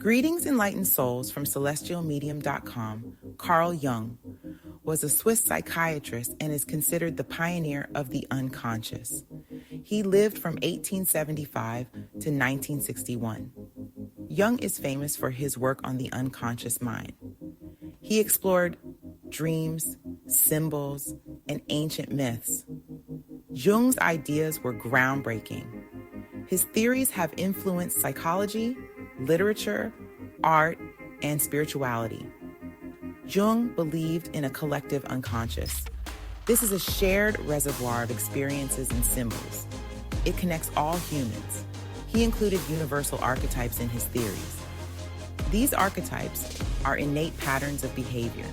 Greetings, enlightened souls from celestialmedium.com. Carl Jung was a Swiss psychiatrist and is considered the pioneer of the unconscious. He lived from 1875 to 1961. Jung is famous for his work on the unconscious mind. He explored dreams, symbols, and ancient myths. Jung's ideas were groundbreaking. His theories have influenced psychology, literature, art, and spirituality. Jung believed in a collective unconscious. This is a shared reservoir of experiences and symbols. It connects all humans. He included universal archetypes in his theories. These archetypes are innate patterns of behavior.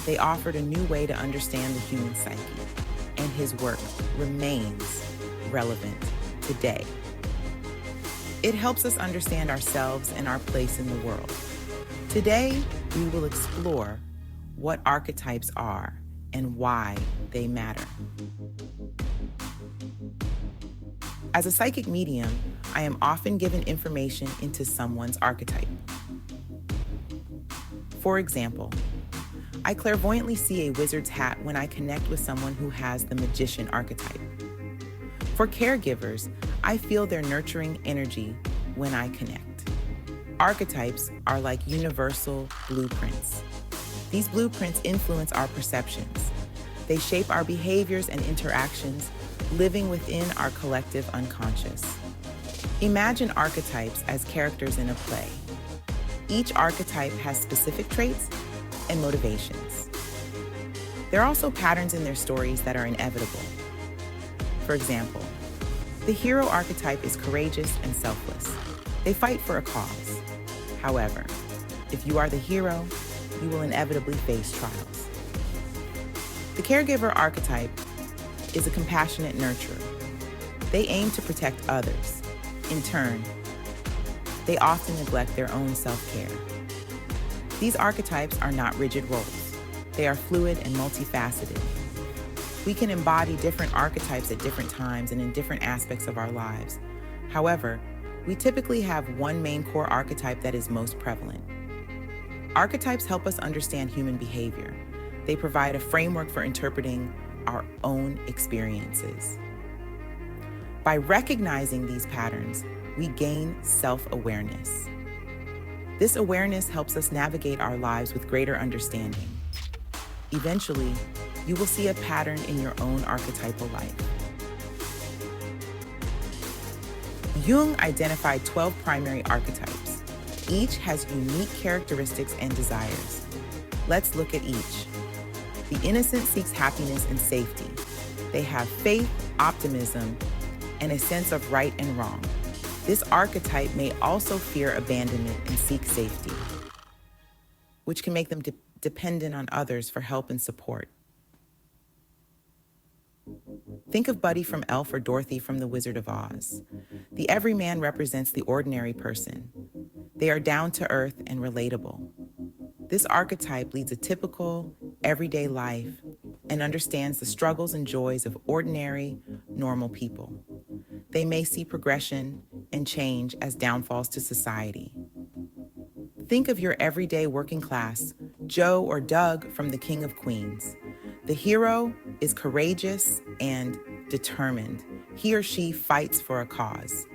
They offered a new way to understand the human psyche, and his work remains relevant today. It helps us understand ourselves and our place in the world. Today, we will explore what archetypes are and why they matter. As a psychic medium, I am often given information into someone's archetype. For example, I clairvoyantly see a wizard's hat when I connect with someone who has the magician archetype. For caregivers, I feel their nurturing energy when I connect. Archetypes are like universal blueprints. These blueprints influence our perceptions. They shape our behaviors and interactions, living within our collective unconscious. Imagine archetypes as characters in a play. Each archetype has specific traits and motivations. There are also patterns in their stories that are inevitable. For example, the hero archetype is courageous and selfless. They fight for a cause. However, if you are the hero, you will inevitably face trials. The caregiver archetype is a compassionate nurturer. They aim to protect others. In turn, they often neglect their own self-care. These archetypes are not rigid roles. They are fluid and multifaceted. We can embody different archetypes at different times and in different aspects of our lives. However, we typically have one main core archetype that is most prevalent. Archetypes help us understand human behavior. They provide a framework for interpreting our own experiences. By recognizing these patterns, we gain self-awareness. This awareness helps us navigate our lives with greater understanding. Eventually, you will see a pattern in your own archetypal life. Jung identified 12 primary archetypes. Each has unique characteristics and desires. Let's look at each. The innocent seeks happiness and safety. They have faith, optimism, and a sense of right and wrong. This archetype may also fear abandonment and seek safety, which can make them dependent on others for help and support. Think of Buddy from Elf or Dorothy from The Wizard of Oz. The everyman represents the ordinary person. They are down to earth and relatable. This archetype leads a typical, everyday life and understands the struggles and joys of ordinary, normal people. They may see progression and change as downfalls to society. Think of your everyday working class, Joe or Doug from The King of Queens. The hero is courageous and determined. He or she fights for a cause.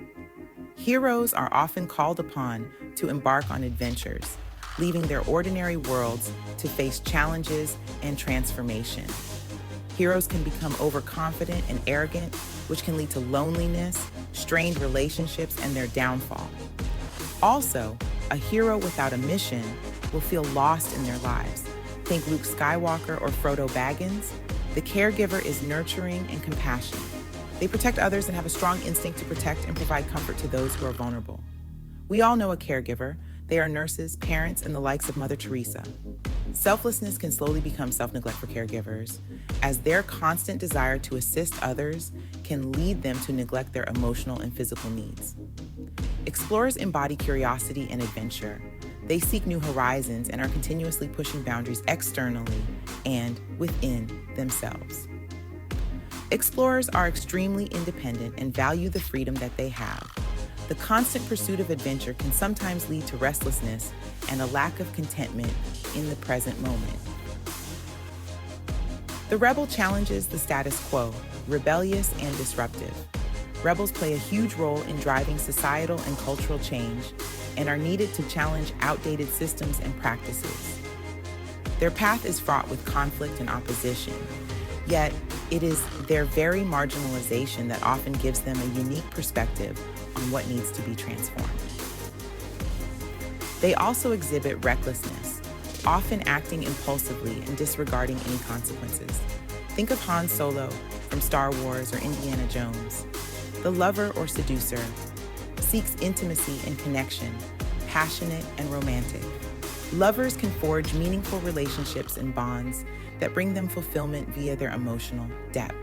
Heroes are often called upon to embark on adventures, leaving their ordinary worlds to face challenges and transformation. Heroes can become overconfident and arrogant, which can lead to loneliness, strained relationships, and their downfall. Also, a hero without a mission will feel lost in their lives. Think Luke Skywalker or Frodo Baggins. The caregiver is nurturing and compassionate. They protect others and have a strong instinct to protect and provide comfort to those who are vulnerable. We all know a caregiver. They are nurses, parents, and the likes of Mother Teresa. Selflessness can slowly become self-neglect for caregivers, as their constant desire to assist others can lead them to neglect their emotional and physical needs. Explorers embody curiosity and adventure. They seek new horizons and are continuously pushing boundaries externally and within themselves. Explorers are extremely independent and value the freedom that they have. The constant pursuit of adventure can sometimes lead to restlessness and a lack of contentment in the present moment. The rebel challenges the status quo, rebellious and disruptive. Rebels play a huge role in driving societal and cultural change and are needed to challenge outdated systems and practices. Their path is fraught with conflict and opposition, yet it is their very marginalization that often gives them a unique perspective on what needs to be transformed. They also exhibit recklessness, often acting impulsively and disregarding any consequences. Think of Han Solo from Star Wars or Indiana Jones. The lover or seducer seeks intimacy and connection, passionate and romantic. Lovers can forge meaningful relationships and bonds that bring them fulfillment via their emotional depth.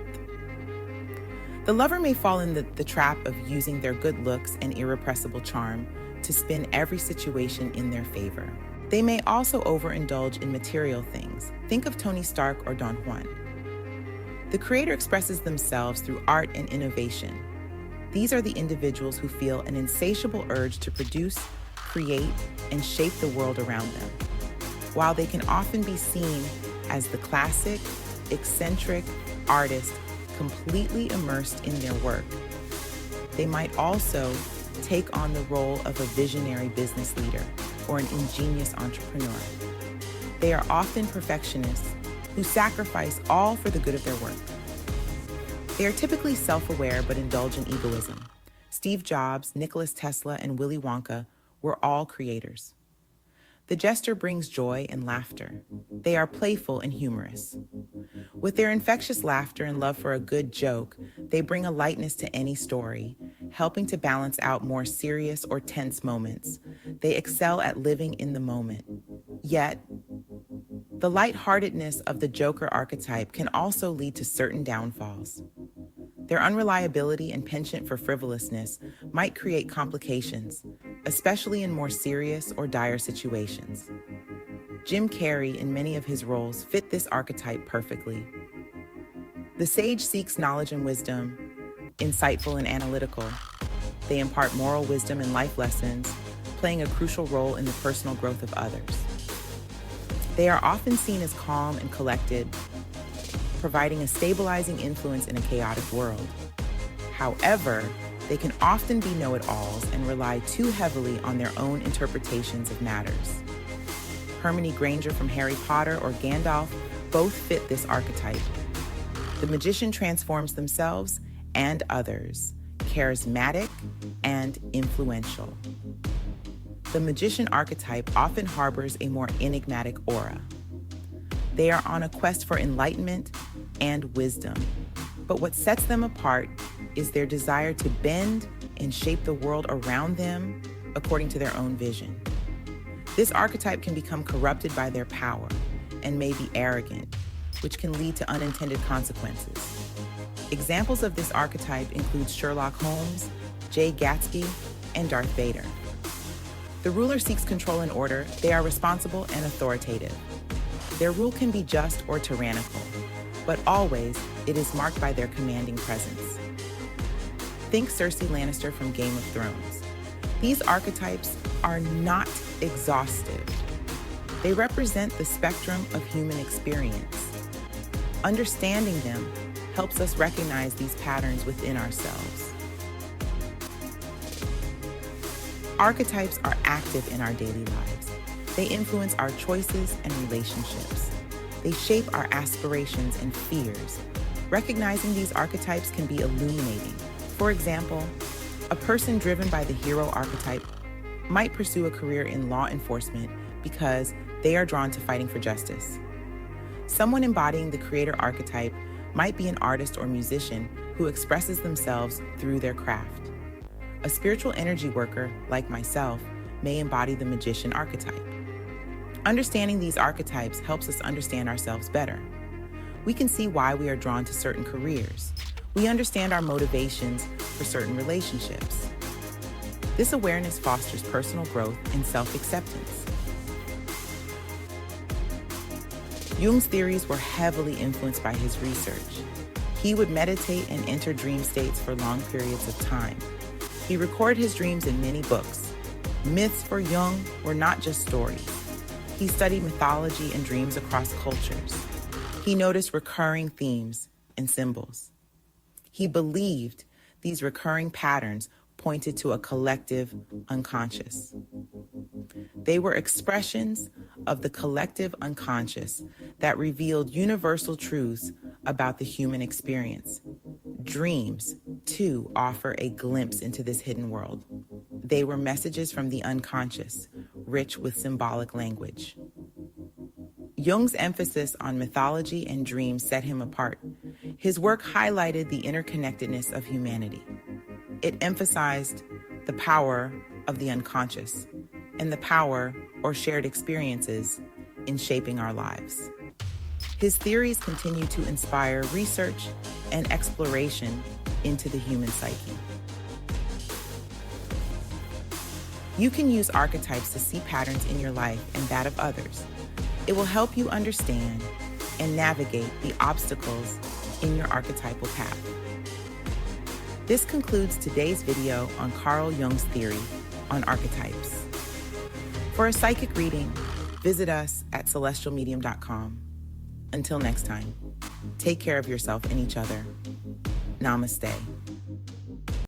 The lover may fall in the trap of using their good looks and irrepressible charm to spin every situation in their favor. They may also overindulge in material things. Think of Tony Stark or Don Juan. The creator expresses themselves through art and innovation. These are the individuals who feel an insatiable urge to produce, create, and shape the world around them. While they can often be seen as the classic, eccentric artist completely immersed in their work, they might also take on the role of a visionary business leader or an ingenious entrepreneur. They are often perfectionists who sacrifice all for the good of their work. They are typically self-aware but indulge in egoism. Steve Jobs, Nikola Tesla, and Willy Wonka were all creators. The jester brings joy and laughter. They are playful and humorous. With their infectious laughter and love for a good joke, they bring a lightness to any story, helping to balance out more serious or tense moments. They excel at living in the moment. Yet, the lightheartedness of the Joker archetype can also lead to certain downfalls. Their unreliability and penchant for frivolousness might create complications, especially in more serious or dire situations. Jim Carrey, in many of his roles, fit this archetype perfectly. The sage seeks knowledge and wisdom, insightful and analytical. They impart moral wisdom and life lessons, playing a crucial role in the personal growth of others. They are often seen as calm and collected, providing a stabilizing influence in a chaotic world. However, they can often be know-it-alls and rely too heavily on their own interpretations of matters. Hermione Granger from Harry Potter or Gandalf both fit this archetype. The magician transforms themselves and others, charismatic and influential. The magician archetype often harbors a more enigmatic aura. They are on a quest for enlightenment and wisdom, but what sets them apart is their desire to bend and shape the world around them according to their own vision. This archetype can become corrupted by their power and may be arrogant, which can lead to unintended consequences. Examples of this archetype include Sherlock Holmes, Jay Gatsby, and Darth Vader. The ruler seeks control and order. They are responsible and authoritative. Their rule can be just or tyrannical, but always it is marked by their commanding presence. Think Cersei Lannister from Game of Thrones. These archetypes are not exhaustive. They represent the spectrum of human experience. Understanding them helps us recognize these patterns within ourselves. Archetypes are active in our daily lives. They influence our choices and relationships. They shape our aspirations and fears. Recognizing these archetypes can be illuminating. For example, a person driven by the hero archetype might pursue a career in law enforcement because they are drawn to fighting for justice. Someone embodying the creator archetype might be an artist or musician who expresses themselves through their craft. A spiritual energy worker, like myself, may embody the magician archetype. Understanding these archetypes helps us understand ourselves better. We can see why we are drawn to certain careers. We understand our motivations for certain relationships. This awareness fosters personal growth and self-acceptance. Jung's theories were heavily influenced by his research. He would meditate and enter dream states for long periods of time. He recorded his dreams in many books. Myths for Jung were not just stories. He studied mythology and dreams across cultures. He noticed recurring themes and symbols. He believed these recurring patterns pointed to a collective unconscious. They were expressions of the collective unconscious that revealed universal truths about the human experience. Dreams, too, offer a glimpse into this hidden world. They were messages from the unconscious, rich with symbolic language. Jung's emphasis on mythology and dreams set him apart. His work highlighted the interconnectedness of humanity. It emphasized the power of the unconscious and the power or shared experiences in shaping our lives. His theories continue to inspire research and exploration into the human psyche. You can use archetypes to see patterns in your life and that of others. It will help you understand and navigate the obstacles in your archetypal path. This concludes today's video on Carl Jung's theory on archetypes. For a psychic reading, visit us at celestialmedium.com. Until next time, take care of yourself and each other. Namaste.